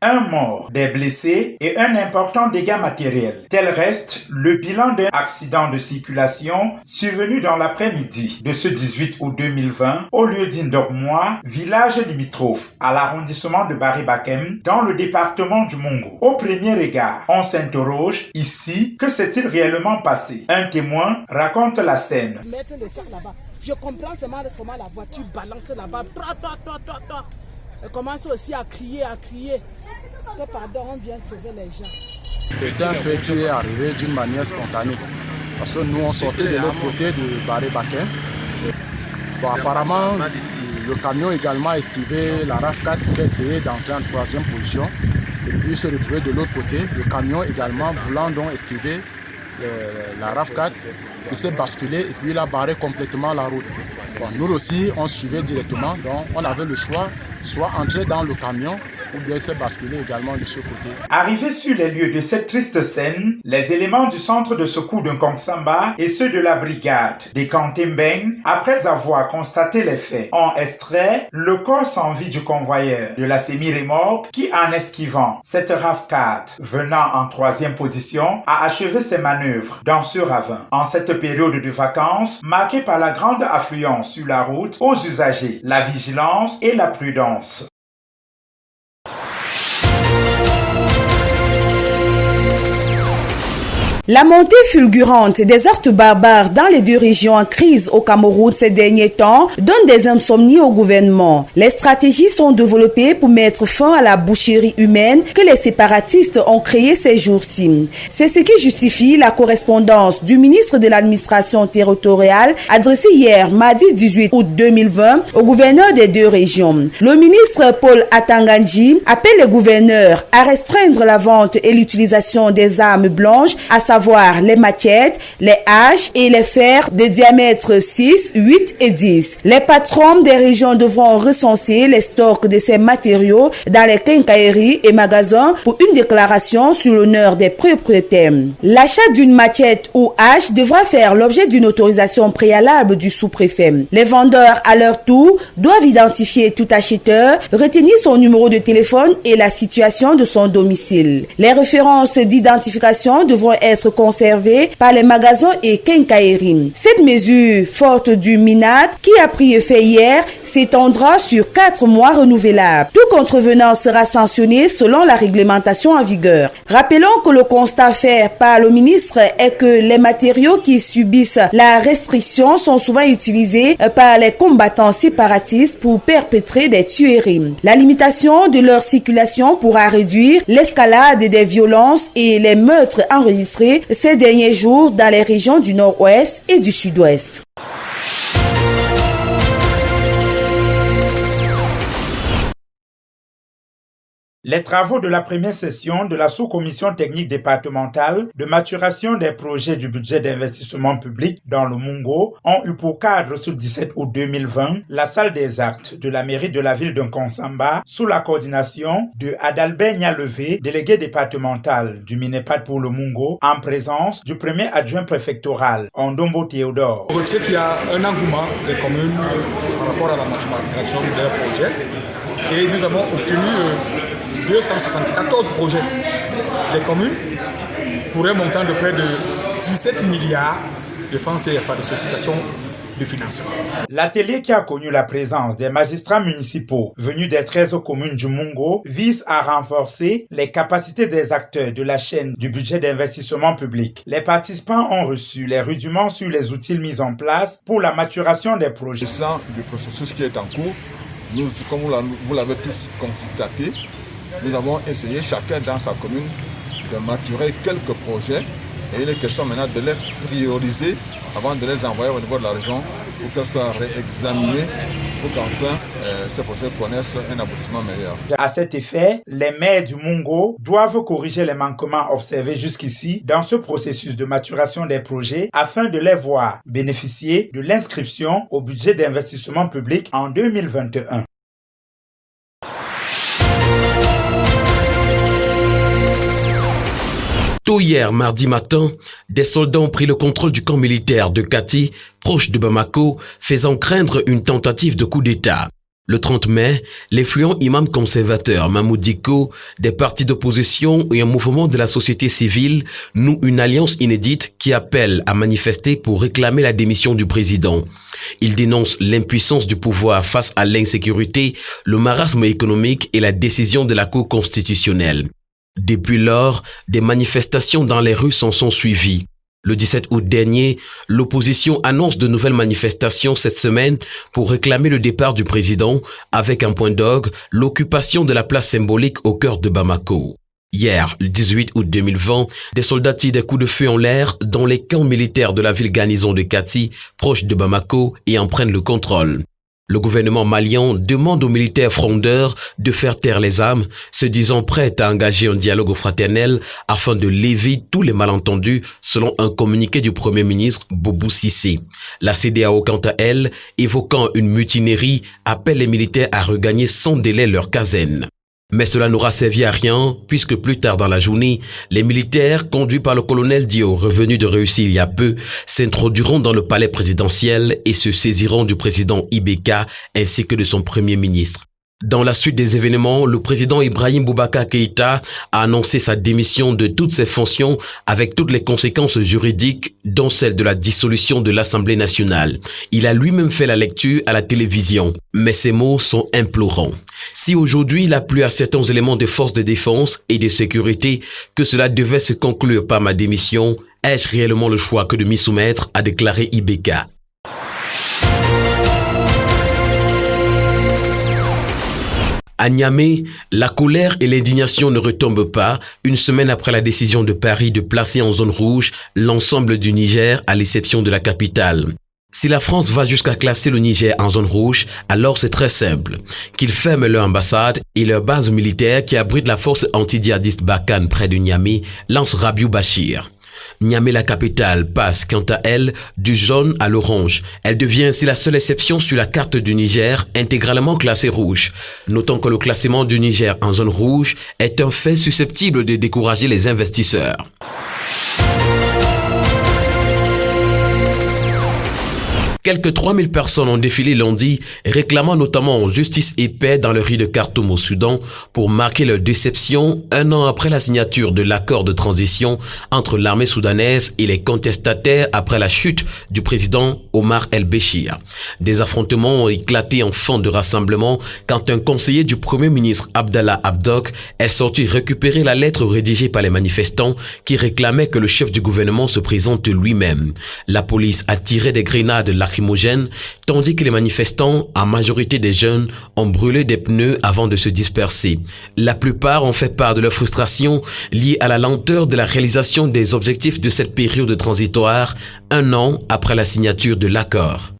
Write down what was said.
Un mort, des blessés et un important dégât matériel. Tel reste le bilan d'un accident de circulation survenu dans l'après-midi de ce 18 août 2020 au lieu d'Indokmoa, village limitrophe à l'arrondissement de Bari-Bakem dans le département du Mungo. Au premier regard, on s'interroge ici, que s'est-il réellement passé? Un témoin raconte la scène. Mettre le sac là-bas. Je comprends seulement comment la voiture balance là-bas. Toi. Elle commence aussi à crier. Que pardon, on vient sauver les gens. C'est un fait qui est arrivé d'une manière spontanée. Parce que nous, on sortait de l'autre côté de Bari-Bakem. Bon, apparemment, le camion également a esquivé la RAV4 qui a essayé d'entrer en troisième position. Et puis se retrouver de l'autre côté. Le camion également voulant donc esquiver la RAV4. Il s'est basculé et puis il a barré complètement la route. Bon, nous aussi, on suivait directement. Donc on avait le choix, soit entrer dans le camion ou bien se basculer également de ce côté. Arrivés sur les lieux de cette triste scène, les éléments du centre de secours de Nkongsamba et ceux de la brigade des Kantembeng, après avoir constaté les faits, ont extrait le corps sans vie du convoyeur de la semi-remorque qui, en esquivant cette RAV4 venant en troisième position, a achevé ses manœuvres dans ce ravin. En cette période de vacances, marquée par la grande affluence sur la route aux usagers, la vigilance et la prudence. La montée fulgurante des actes barbares dans les deux régions en crise au Cameroun ces derniers temps donne des insomnies au gouvernement. Les stratégies sont développées pour mettre fin à la boucherie humaine que les séparatistes ont créée ces jours-ci. C'est ce qui justifie la correspondance du ministre de l'administration territoriale adressée hier, mardi 18 août 2020, au gouverneur des deux régions. Le ministre Paul Atanganji appelle les gouverneurs à restreindre la vente et l'utilisation des armes blanches, à savoir les machettes, les haches et les fers de diamètre 6, 8 et 10. Les patrons des régions devront recenser les stocks de ces matériaux dans les quincailleries et magasins pour une déclaration sur l'honneur des propriétaires. L'achat d'une machette ou hache devra faire l'objet d'une autorisation préalable du sous-préfet. Les vendeurs, à leur tour, doivent identifier tout acheteur, retenir son numéro de téléphone et la situation de son domicile. Les références d'identification devront être conservées par les magasins et quincailleries. Cette mesure, forte du MINAD, qui a pris effet hier, s'étendra sur 4 mois renouvelables. Tout contrevenant sera sanctionné selon la réglementation en vigueur. Rappelons que le constat fait par le ministre est que les matériaux qui subissent la restriction sont souvent utilisés par les combattants séparatistes pour perpétrer des tueries. La limitation de leur circulation pourra réduire l'escalade des violences et les meurtres enregistrés ces derniers jours dans les régions du nord-ouest et du sud-ouest. Les travaux de la première session de la sous-commission technique départementale de maturation des projets du budget d'investissement public dans le Mungo ont eu pour cadre ce 17 août 2020 la salle des actes de la mairie de la ville de Nkongsamba sous la coordination de Adalbert Nyalevé, délégué départemental du MINEPAD pour le Mungo, en présence du premier adjoint préfectoral, Ondombo Théodore. On sait qu'il y a un engouement des communes par rapport à la maturation de leurs projets et nous avons obtenu 274 projets des communes pour un montant de près de 17 milliards de francs CFA de sollicitation de financement. L'atelier qui a connu la présence des magistrats municipaux venus des 13 communes du Mungo vise à renforcer les capacités des acteurs de la chaîne du budget d'investissement public. Les participants ont reçu les rudiments sur les outils mis en place pour la maturation des projets. Du processus qui est en cours, nous, comme vous l'avez tous constaté, nous avons essayé chacun dans sa commune de maturer quelques projets et il est question maintenant de les prioriser avant de les envoyer au niveau de la région pour qu'elles soient réexaminées pour qu'enfin ces projets connaissent un aboutissement meilleur. À cet effet, les maires du Mungo doivent corriger les manquements observés jusqu'ici dans ce processus de maturation des projets afin de les voir bénéficier de l'inscription au budget d'investissement public en 2021. Tôt hier, mardi matin, des soldats ont pris le contrôle du camp militaire de Kati, proche de Bamako, faisant craindre une tentative de coup d'État. Le 30 mai, l'influent imam conservateur Mahmoud Dicko, des partis d'opposition et un mouvement de la société civile nouent une alliance inédite qui appelle à manifester pour réclamer la démission du président. Il dénonce l'impuissance du pouvoir face à l'insécurité, le marasme économique et la décision de la Cour constitutionnelle. Depuis lors, des manifestations dans les rues s'en sont suivies. Le 17 août dernier, l'opposition annonce de nouvelles manifestations cette semaine pour réclamer le départ du président avec un point d'orgue, l'occupation de la place symbolique au cœur de Bamako. Hier, le 18 août 2020, des soldats tirent des coups de feu en l'air dans les camps militaires de la ville garnison de Kati, proche de Bamako, et en prennent le contrôle. Le gouvernement malien demande aux militaires frondeurs de faire taire les armes, se disant prêts à engager un dialogue fraternel afin de lever tous les malentendus, selon un communiqué du Premier ministre Boubou Cissé. La CEDEAO, quant à elle, évoquant une mutinerie, appelle les militaires à regagner sans délai leur caserne. Mais cela n'aura servi à rien, puisque plus tard dans la journée, les militaires, conduits par le colonel Dio, revenu de Russie il y a peu, s'introduiront dans le palais présidentiel et se saisiront du président Ibeka ainsi que de son premier ministre. Dans la suite des événements, le président Ibrahim Boubacar Keïta a annoncé sa démission de toutes ses fonctions avec toutes les conséquences juridiques, dont celle de la dissolution de l'Assemblée nationale. Il a lui-même fait la lecture à la télévision, mais ses mots sont implorants. Si aujourd'hui il a plu à certains éléments des forces de défense et de sécurité que cela devait se conclure par ma démission, ai-je réellement le choix que de m'y soumettre, a déclaré Ibeka. À Niamey, la colère et l'indignation ne retombent pas une semaine après la décision de Paris de placer en zone rouge l'ensemble du Niger à l'exception de la capitale. Si la France va jusqu'à classer le Niger en zone rouge, alors c'est très simple. Qu'ils ferment leur ambassade et leur base militaire qui abrite la force anti-djihadiste Barkhane près de Niamey, lance Rabiou Bachir. Niamey, la capitale, passe quant à elle du jaune à l'orange. Elle devient ainsi la seule exception sur la carte du Niger intégralement classée rouge. Notons que le classement du Niger en zone rouge est un fait susceptible de décourager les investisseurs. Quelques 3000 personnes ont défilé lundi, réclamant notamment justice et paix dans le riz de Khartoum au Soudan pour marquer leur déception un an après la signature de l'accord de transition entre l'armée soudanaise et les contestataires après la chute du président Omar el-Béchir. Des affrontements ont éclaté en fin de rassemblement quand un conseiller du Premier ministre Abdallah Abdok est sorti récupérer la lettre rédigée par les manifestants qui réclamaient que le chef du gouvernement se présente lui-même. La police a tiré des grenades lacrymogènes, tandis que les manifestants, en majorité des jeunes, ont brûlé des pneus avant de se disperser. La plupart ont fait part de leur frustration liée à la lenteur de la réalisation des objectifs de cette période transitoire, un an après la signature de l'accord.